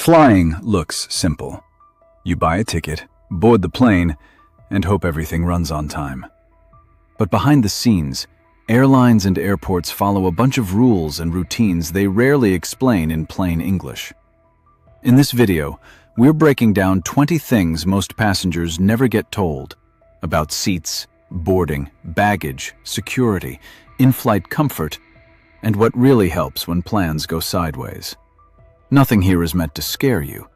Flying looks simple. You buy a ticket, board the plane, and hope everything runs on time. But behind the scenes, airlines and airports follow a bunch of rules and routines they rarely explain in plain English. In this video, we're breaking down 20 things most passengers never get told about seats, boarding, baggage, security, in-flight comfort, and what really helps when plans go sideways. Nothing here is meant to scare you.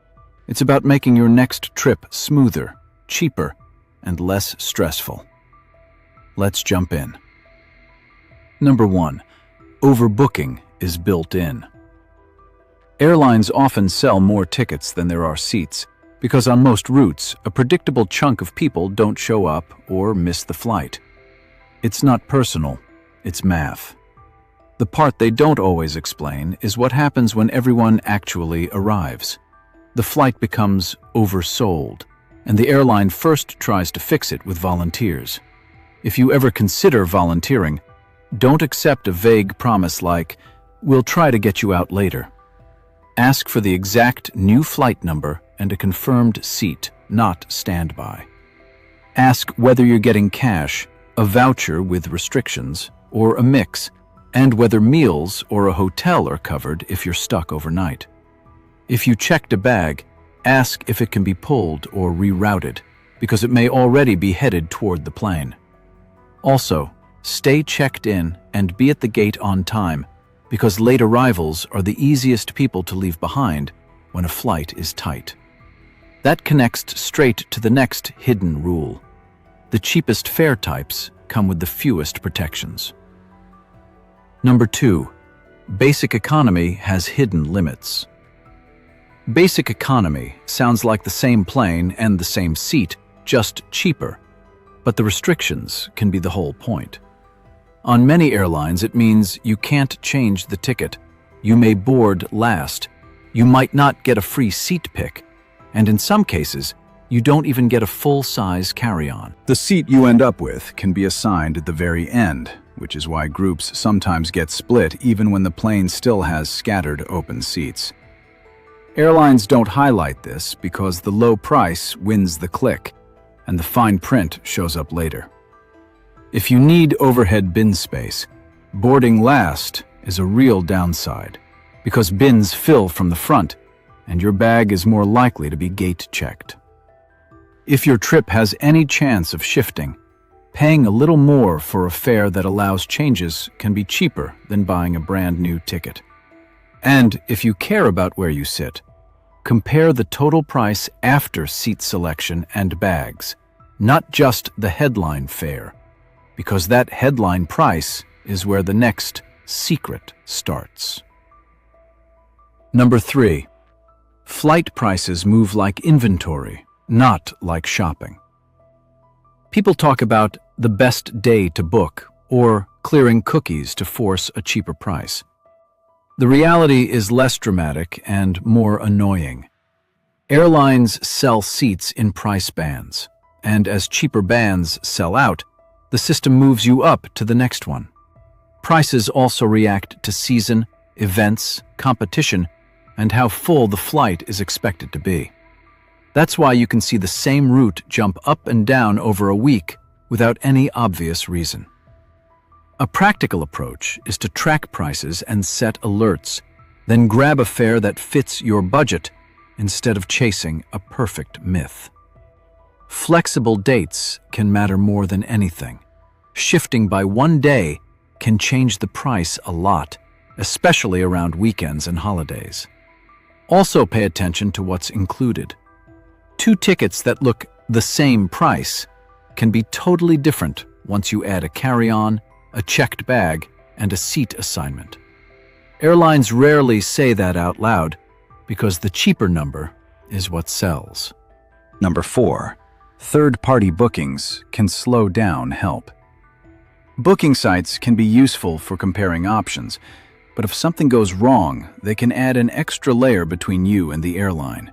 It's about making your next trip smoother, cheaper, and less stressful. Let's jump in. Number 1. Overbooking is built in. Airlines often sell more tickets than there are seats because on most routes, a predictable chunk of people don't show up or miss the flight. It's not personal, it's math. The part they don't always explain is what happens when everyone actually arrives. The flight becomes oversold, and the airline first tries to fix it with volunteers. If you ever consider volunteering, don't accept a vague promise like, "We'll try to get you out later." Ask for the exact new flight number and a confirmed seat, not standby. Ask whether you're getting cash, a voucher with restrictions, or a mix, and whether meals or a hotel are covered if you're stuck overnight. If you checked a bag, ask if it can be pulled or rerouted, because it may already be headed toward the plane. Also, stay checked in and be at the gate on time, because late arrivals are the easiest people to leave behind when a flight is tight. That connects straight to the next hidden rule. The cheapest fare types come with the fewest protections. Number 2. Basic economy has hidden limits. Basic economy sounds like the same plane and the same seat, just cheaper, but the restrictions can be the whole point. On many airlines, it means you can't change the ticket, you may board last, you might not get a free seat pick, and in some cases, you don't even get a full-size carry-on. The seat you end up with can be assigned at the very end, which is why groups sometimes get split even when the plane still has scattered open seats. Airlines don't highlight this because the low price wins the click, and the fine print shows up later. If you need overhead bin space, boarding last is a real downside, because bins fill from the front, and your bag is more likely to be gate-checked. If your trip has any chance of shifting, paying a little more for a fare that allows changes can be cheaper than buying a brand new ticket. And if you care about where you sit, compare the total price after seat selection and bags, not just the headline fare, because that headline price is where the next secret starts. Number 3. Flight prices move like inventory, not like shopping. People talk about the best day to book or clearing cookies to force a cheaper price. The reality is less dramatic and more annoying. Airlines sell seats in price bands, and as cheaper bands sell out, the system moves you up to the next one. Prices also react to season, events, competition, and how full the flight is expected to be. That's why you can see the same route jump up and down over a week without any obvious reason. A practical approach is to track prices and set alerts, then grab a fare that fits your budget instead of chasing a perfect myth. Flexible dates can matter more than anything. Shifting by one day can change the price a lot, especially around weekends and holidays. Also pay attention to what's included. 2 tickets that look the same price can be totally different once you add a carry-on, a checked bag, and a seat assignment. Airlines rarely say that out loud because the cheaper number is what sells. Number 4. Third-party bookings can slow down help. Booking sites can be useful for comparing options, but if something goes wrong, they can add an extra layer between you and the airline.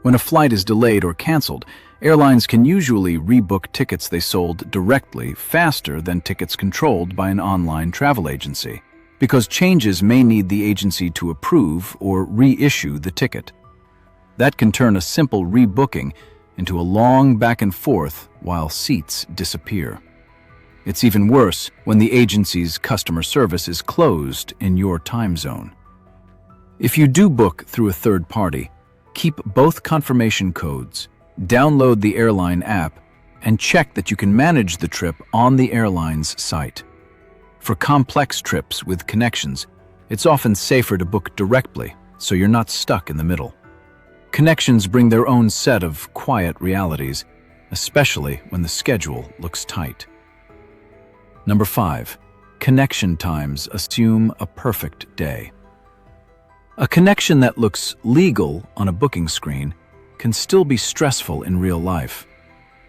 When a flight is delayed or canceled, airlines can usually rebook tickets they sold directly faster than tickets controlled by an online travel agency, because changes may need the agency to approve or reissue the ticket. That can turn a simple rebooking into a long back and forth while seats disappear. It's even worse when the agency's customer service is closed in your time zone. If you do book through a third party, keep both confirmation codes, download the airline app, and check that you can manage the trip on the airline's site. For complex trips with connections, it's often safer to book directly so you're not stuck in the middle. Connections bring their own set of quiet realities, especially when the schedule looks tight. Number 5. Connection times assume a perfect day. A connection that looks legal on a booking screen can still be stressful in real life.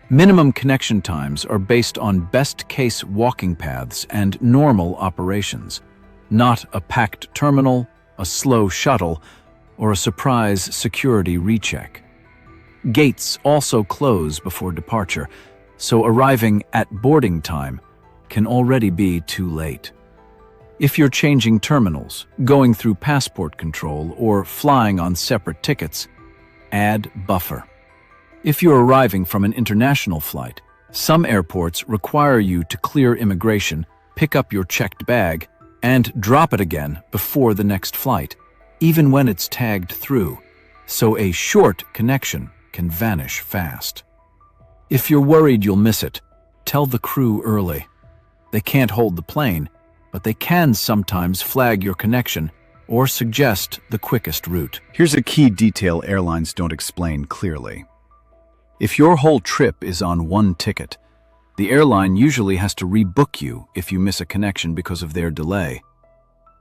Minimum connection times are based on best-case walking paths and normal operations, not a packed terminal, a slow shuttle, or a surprise security recheck. Gates also close before departure, so arriving at boarding time can already be too late. If you're changing terminals, going through passport control, or flying on separate tickets, add buffer. If you're arriving from an international flight, some airports require you to clear immigration, pick up your checked bag, and drop it again before the next flight, even when it's tagged through, so a short connection can vanish fast. If you're worried you'll miss it, tell the crew early. They can't hold the plane, but they can sometimes flag your connection or suggest the quickest route. Here's a key detail airlines don't explain clearly. If your whole trip is on one ticket, the airline usually has to rebook you if you miss a connection because of their delay.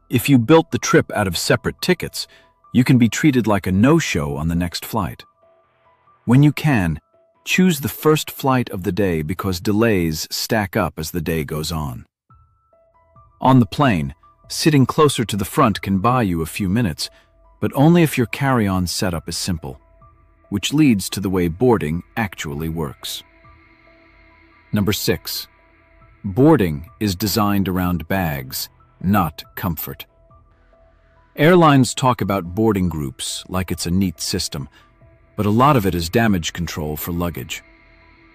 If you built the trip out of separate tickets, you can be treated like a no-show on the next flight. When you can, choose the first flight of the day because delays stack up as the day goes on. On the plane, sitting closer to the front can buy you a few minutes, but only if your carry-on setup is simple, which leads to the way boarding actually works. Number 6. Boarding is designed around bags, not comfort. Airlines talk about boarding groups like it's a neat system, but a lot of it is damage control for luggage.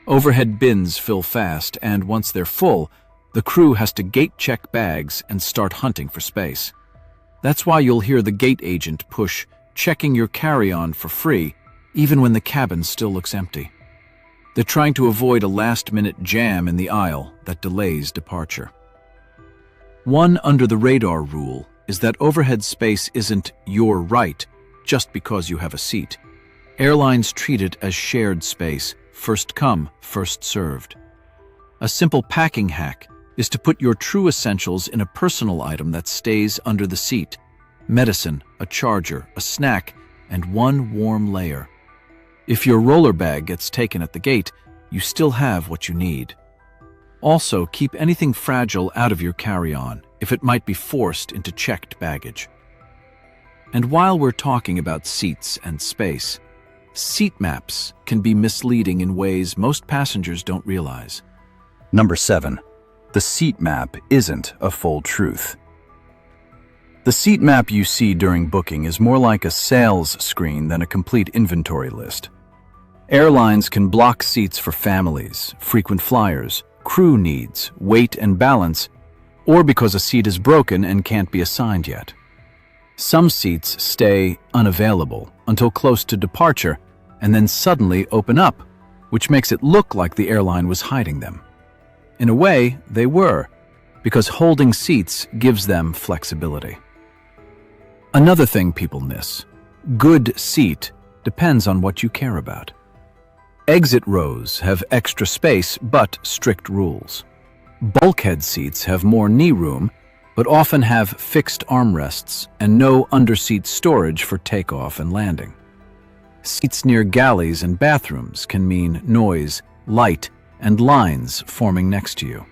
Overhead bins fill fast, and once they're full, the crew has to gate-check bags and start hunting for space. That's why you'll hear the gate agent push checking your carry-on for free, even when the cabin still looks empty. They're trying to avoid a last-minute jam in the aisle that delays departure. One under-the-radar rule is that overhead space isn't your right just because you have a seat. Airlines treat it as shared space, first come, first served. A simple packing hack is to put your true essentials in a personal item that stays under the seat: medicine, a charger, a snack, and one warm layer. If your roller bag gets taken at the gate, you still have what you need. Also, keep anything fragile out of your carry-on if it might be forced into checked baggage. And while we're talking about seats and space, seat maps can be misleading in ways most passengers don't realize. Number 7. The seat map isn't a full truth. The seat map you see during booking is more like a sales screen than a complete inventory list. Airlines can block seats for families, frequent flyers, crew needs, weight and balance, or because a seat is broken and can't be assigned yet. Some seats stay unavailable until close to departure and then suddenly open up, which makes it look like the airline was hiding them. In a way, they were, because holding seats gives them flexibility. Another thing people miss: good seat depends on what you care about. Exit rows have extra space but strict rules. Bulkhead seats have more knee room but often have fixed armrests and no underseat storage for takeoff and landing. Seats near galleys and bathrooms can mean noise, light, and lines forming next to you.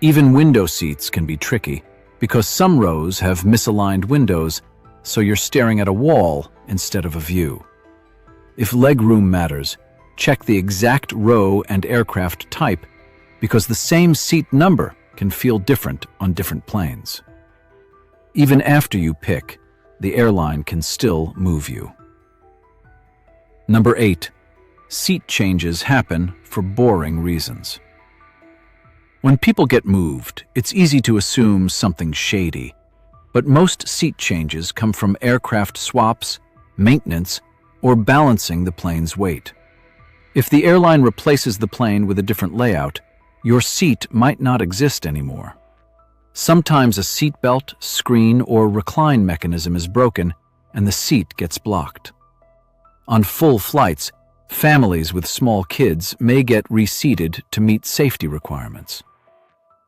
Even window seats can be tricky because some rows have misaligned windows, so you're staring at a wall instead of a view. If legroom matters, check the exact row and aircraft type because the same seat number can feel different on different planes. Even after you pick, the airline can still move you. Number 8. Seat changes happen for boring reasons. When people get moved, it's easy to assume something shady. But most seat changes come from aircraft swaps, maintenance, or balancing the plane's weight. If the airline replaces the plane with a different layout, your seat might not exist anymore. Sometimes a seatbelt, screen, or recline mechanism is broken and the seat gets blocked. On full flights, families with small kids may get reseated to meet safety requirements.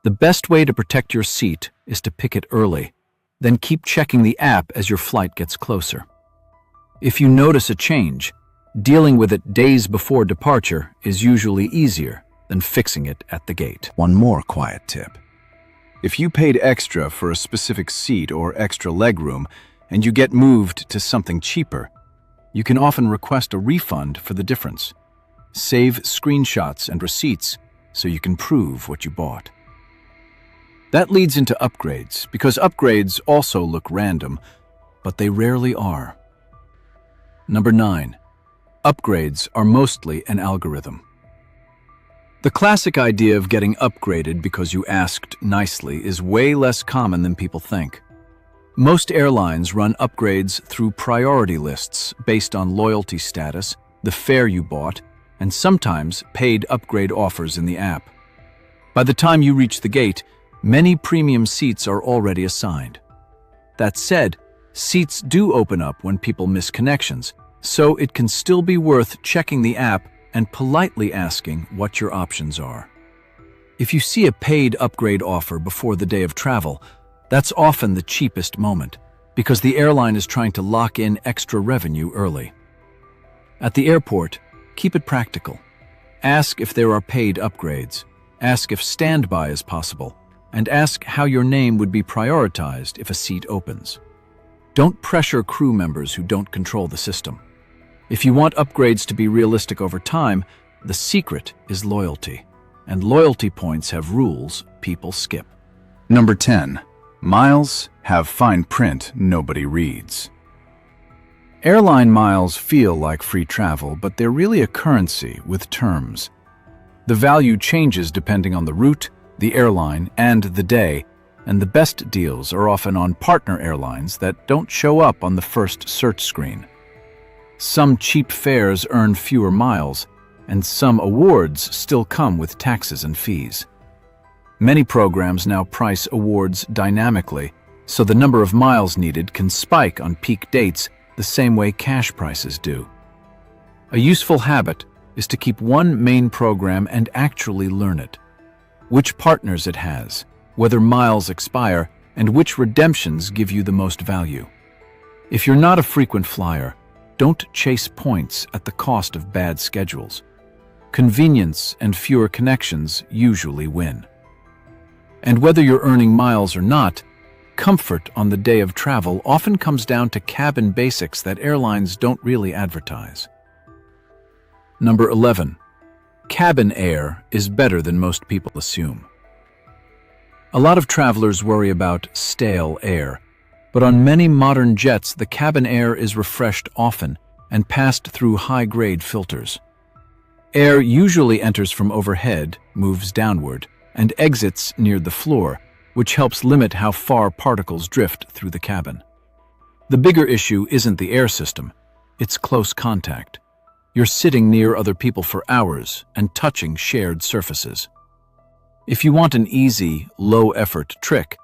The best way to protect your seat is to pick it early, then keep checking the app as your flight gets closer. If you notice a change, dealing with it days before departure is usually easier than fixing it at the gate. One more quiet tip. If you paid extra for a specific seat or extra legroom and you get moved to something cheaper, you can often request a refund for the difference. Save screenshots and receipts so you can prove what you bought. That leads into upgrades, because upgrades also look random, but they rarely are. Number 9. Upgrades are mostly an algorithm. The classic idea of getting upgraded because you asked nicely is way less common than people think. Most airlines run upgrades through priority lists based on loyalty status, the fare you bought, and sometimes paid upgrade offers in the app. By the time you reach the gate, many premium seats are already assigned. That said, seats do open up when people miss connections, so it can still be worth checking the app and politely asking what your options are. If you see a paid upgrade offer before the day of travel, that's often the cheapest moment, because the airline is trying to lock in extra revenue early. At the airport, keep it practical. Ask if there are paid upgrades, ask if standby is possible, and ask how your name would be prioritized if a seat opens. Don't pressure crew members who don't control the system. If you want upgrades to be realistic over time, the secret is loyalty, and loyalty points have rules people skip. Number 10. Miles have fine print nobody reads. Airline miles feel like free travel, but they're really a currency with terms. The value changes depending on the route, the airline, and the day, and the best deals are often on partner airlines that don't show up on the first search screen. Some cheap fares earn fewer miles, and some awards still come with taxes and fees. Many programs now price awards dynamically, so the number of miles needed can spike on peak dates the same way cash prices do. A useful habit is to keep one main program and actually learn it. Which partners it has, whether miles expire, and which redemptions give you the most value. If you're not a frequent flyer, don't chase points at the cost of bad schedules. Convenience and fewer connections usually win. And whether you're earning miles or not, comfort on the day of travel often comes down to cabin basics that airlines don't really advertise. Number 11. Cabin air is better than most people assume. A lot of travelers worry about stale air, but on many modern jets, the cabin air is refreshed often and passed through high-grade filters. Air usually enters from overhead, moves downward, and exits near the floor, which helps limit how far particles drift through the cabin. The bigger issue isn't the air system, it's close contact. You're sitting near other people for hours and touching shared surfaces. If you want an easy, low-effort trick,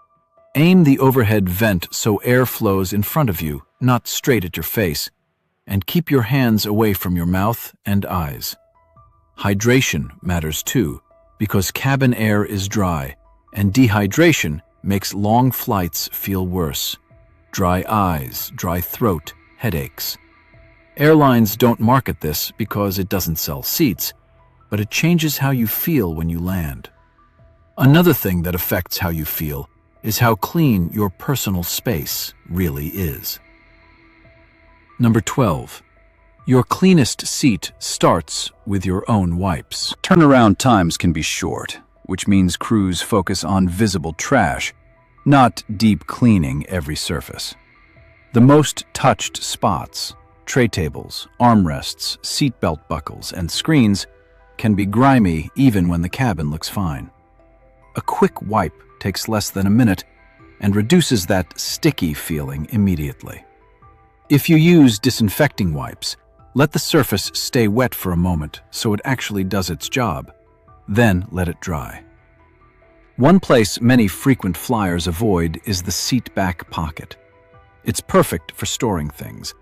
aim the overhead vent so air flows in front of you, not straight at your face, and keep your hands away from your mouth and eyes. Hydration matters too, because cabin air is dry, and dehydration makes long flights feel worse. Dry eyes, dry throat, headaches. Airlines don't market this because it doesn't sell seats, but it changes how you feel when you land. Another thing that affects how you feel is how clean your personal space really is. Number 12. Your cleanest seat starts with your own wipes. Turnaround times can be short, which means crews focus on visible trash, not deep cleaning every surface. The most touched spots, Tray tables, armrests, seatbelt buckles, and screens can be grimy even when the cabin looks fine. A quick wipe takes less than a minute and reduces that sticky feeling immediately. If you use disinfecting wipes, let the surface stay wet for a moment so it actually does its job. Then let it dry. One place many frequent flyers avoid is the seat back pocket. It's perfect for storing things,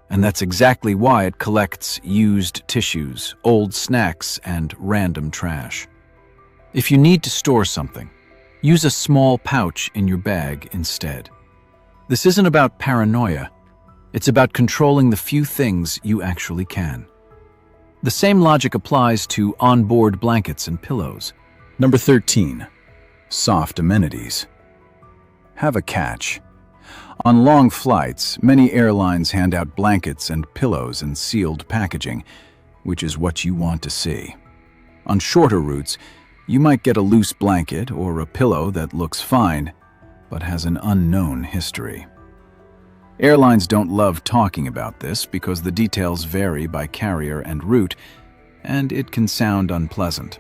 and that's exactly why it collects used tissues, old snacks, and random trash. If you need to store something, use a small pouch in your bag instead. This isn't about paranoia. It's about controlling the few things you actually can. The same logic applies to onboard blankets and pillows. Number 13. Soft amenities. Have a catch. On long flights, many airlines hand out blankets and pillows in sealed packaging, which is what you want to see. On shorter routes, you might get a loose blanket or a pillow that looks fine, but has an unknown history. Airlines don't love talking about this because the details vary by carrier and route, and it can sound unpleasant.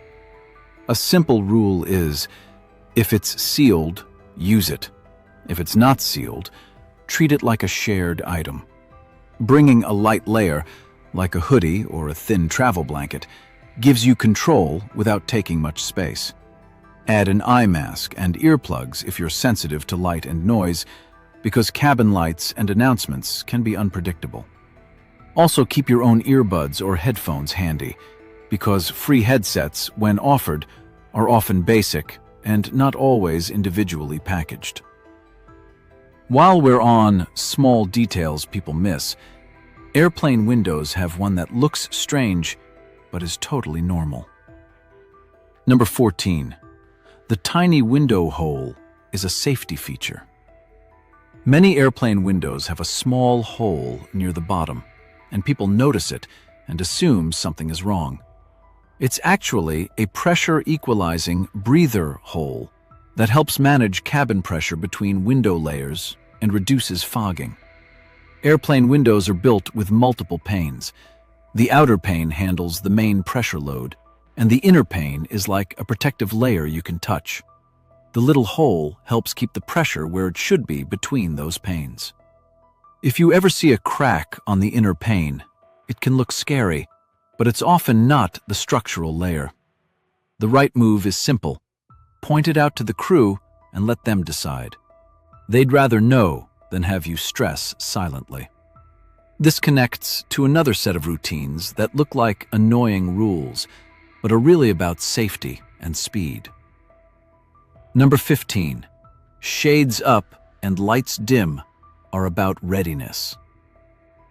A simple rule is, if it's sealed, use it. If it's not sealed, treat it like a shared item. Bringing a light layer, like a hoodie or a thin travel blanket, gives you control without taking much space. Add an eye mask and earplugs if you're sensitive to light and noise, because cabin lights and announcements can be unpredictable. Also, keep your own earbuds or headphones handy, because free headsets, when offered, are often basic and not always individually packaged. While we're on small details people miss, airplane windows have one that looks strange but is totally normal. Number 14. The tiny window hole is a safety feature. Many airplane windows have a small hole near the bottom, and people notice it and assume something is wrong. It's actually a pressure-equalizing breather hole that helps manage cabin pressure between window layers and reduces fogging. Airplane windows are built with multiple panes. The outer pane handles the main pressure load, and the inner pane is like a protective layer you can touch. The little hole helps keep the pressure where it should be between those panes. If you ever see a crack on the inner pane, it can look scary, but it's often not the structural layer. The right move is simple. Point it out to the crew and let them decide. They'd rather know than have you stress silently. This connects to another set of routines that look like annoying rules, but are really about safety and speed. Number 15. Shades up and lights dim are about readiness.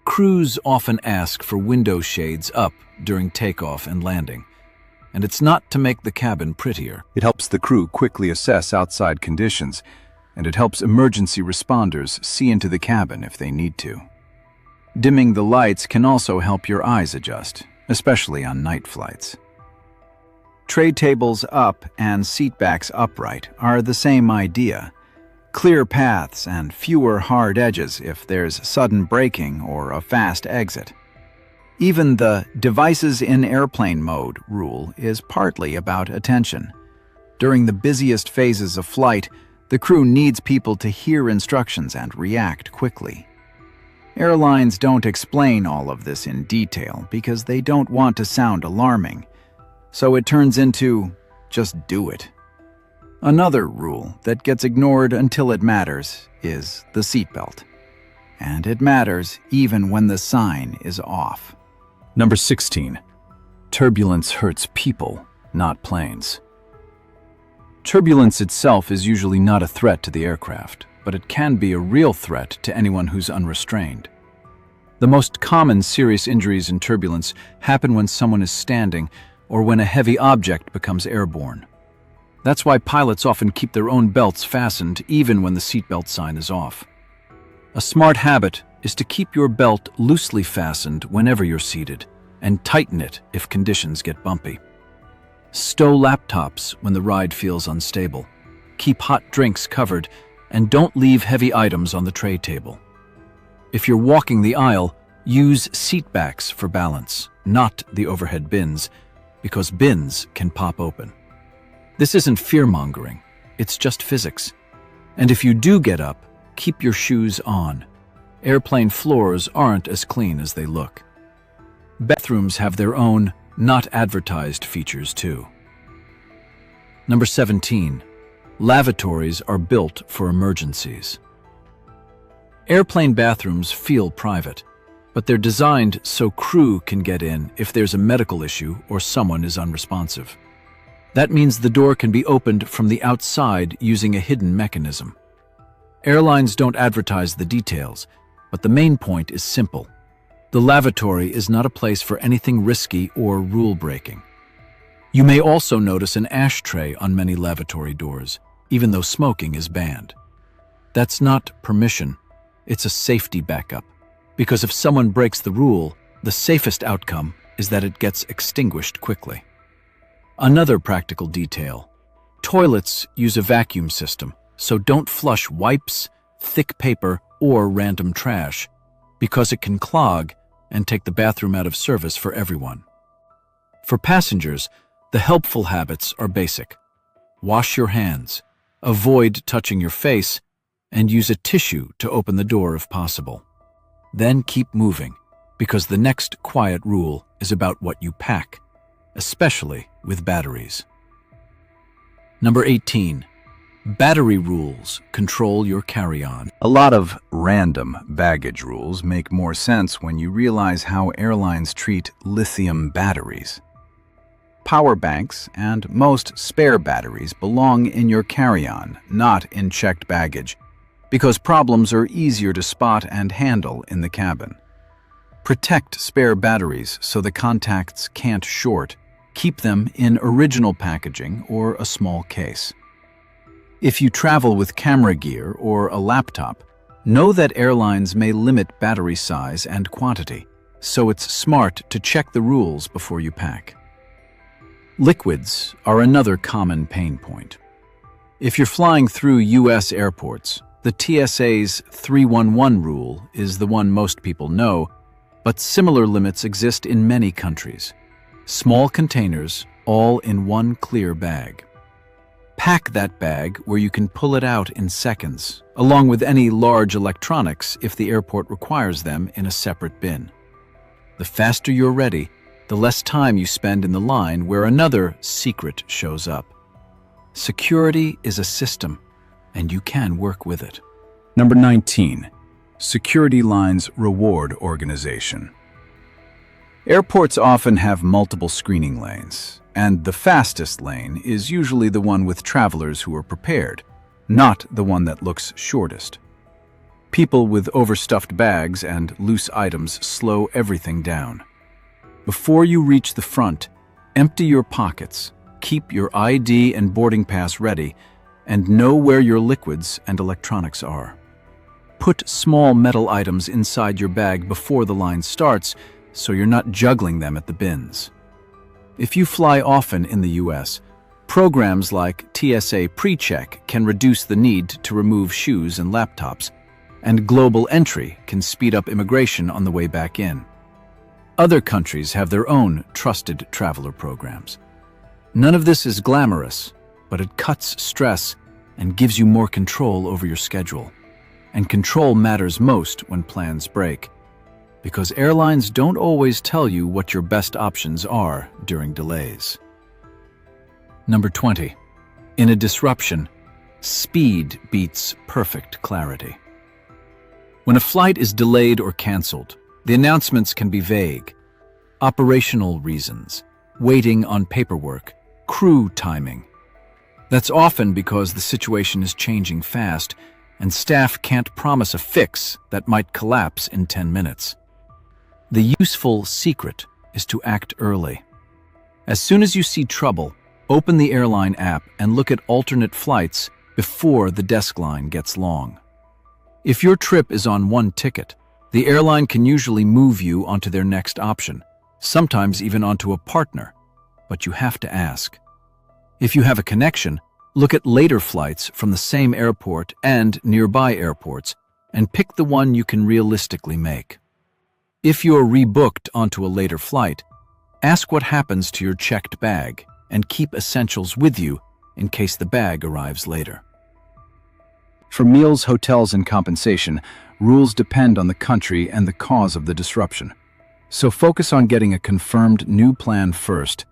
Crews often ask for window shades up during takeoff and landing, and it's not to make the cabin prettier. It helps the crew quickly assess outside conditions, and it helps emergency responders see into the cabin if they need to. Dimming the lights can also help your eyes adjust, especially on night flights. Tray tables up and seatbacks upright are the same idea. Clear paths and fewer hard edges if there's sudden braking or a fast exit. Even the devices in airplane mode rule is partly about attention. During the busiest phases of flight, the crew needs people to hear instructions and react quickly. Airlines don't explain all of this in detail because they don't want to sound alarming. So it turns into, just do it. Another rule that gets ignored until it matters is the seatbelt. And it matters even when the sign is off. Number 16. Turbulence hurts people, not planes. Turbulence itself is usually not a threat to the aircraft, but it can be a real threat to anyone who's unrestrained. The most common serious injuries in turbulence happen when someone is standing or when a heavy object becomes airborne. That's why pilots often keep their own belts fastened even when the seatbelt sign is off. A smart habit is to keep your belt loosely fastened whenever you're seated and tighten it if conditions get bumpy. Stow laptops when the ride feels unstable. Keep hot drinks covered and don't leave heavy items on the tray table. If you're walking the aisle, Use seat backs for balance, not the overhead bins, because bins can pop open. This isn't fear-mongering, it's just physics. And if you do get up, keep your shoes on. Airplane floors aren't as clean as they look. Bathrooms have their own, not advertised features too. Number 17. Lavatories are built for emergencies. Airplane bathrooms feel private, but they're designed so crew can get in if there's a medical issue or someone is unresponsive. That means the door can be opened from the outside using a hidden mechanism. Airlines don't advertise the details, but the main point is simple. The lavatory is not a place for anything risky or rule-breaking. You may also notice an ashtray on many lavatory doors, even though smoking is banned. That's not permission, it's a safety backup. Because if someone breaks the rule, the safest outcome is that it gets extinguished quickly. Another practical detail. Toilets use a vacuum system, so don't flush wipes, thick paper, or random trash, because it can clog and take the bathroom out of service for everyone. For passengers, the helpful habits are basic. Wash your hands, avoid touching your face, and use a tissue to open the door if possible. Then keep moving, because the next quiet rule is about what you pack, especially with batteries. Number 18. Battery rules control your carry-on. A lot of random baggage rules make more sense when you realize how airlines treat lithium batteries. Power banks and most spare batteries belong in your carry-on, not in checked baggage, because problems are easier to spot and handle in the cabin. Protect spare batteries so the contacts can't short. Keep them in original packaging or a small case. If you travel with camera gear or a laptop, know that airlines may limit battery size and quantity, so it's smart to check the rules before you pack. Liquids are another common pain point. If you're flying through U.S. airports, the TSA's 311 rule is the one most people know, but similar limits exist in many countries. Small containers, all in one clear bag. Pack that bag where you can pull it out in seconds, along with any large electronics if the airport requires them in a separate bin. The faster you're ready, the less time you spend in the line where another secret shows up. Security is a system, and you can work with it. Number 19. Security Line's Reward Organization. Airports often have multiple screening lanes, and the fastest lane is usually the one with travelers who are prepared, not the one that looks shortest. People with overstuffed bags and loose items slow everything down. Before you reach the front, empty your pockets, keep your ID and boarding pass ready, and know where your liquids and electronics are. Put small metal items inside your bag before the line starts, so you're not juggling them at the bins. If you fly often in the US, programs like TSA PreCheck can reduce the need to remove shoes and laptops, and Global Entry can speed up immigration on the way back in. Other countries have their own trusted traveler programs. None of this is glamorous, but it cuts stress and gives you more control over your schedule. And control matters most when plans break, because airlines don't always tell you what your best options are during delays. Number 20. In a disruption, speed beats perfect clarity. When a flight is delayed or canceled, the announcements can be vague. Operational reasons, waiting on paperwork, crew timing. That's often because the situation is changing fast, and staff can't promise a fix that might collapse in 10 minutes. The useful secret is to act early. As soon as you see trouble, open the airline app and look at alternate flights before the desk line gets long. If your trip is on one ticket, the airline can usually move you onto their next option, sometimes even onto a partner, but you have to ask. If you have a connection, look at later flights from the same airport and nearby airports, and pick the one you can realistically make. If you're rebooked onto a later flight, ask what happens to your checked bag and keep essentials with you in case the bag arrives later. For meals, hotels, and compensation, rules depend on the country and the cause of the disruption. So focus on getting a confirmed new plan first,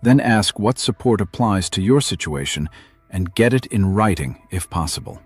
then ask what support applies to your situation and get it in writing if possible.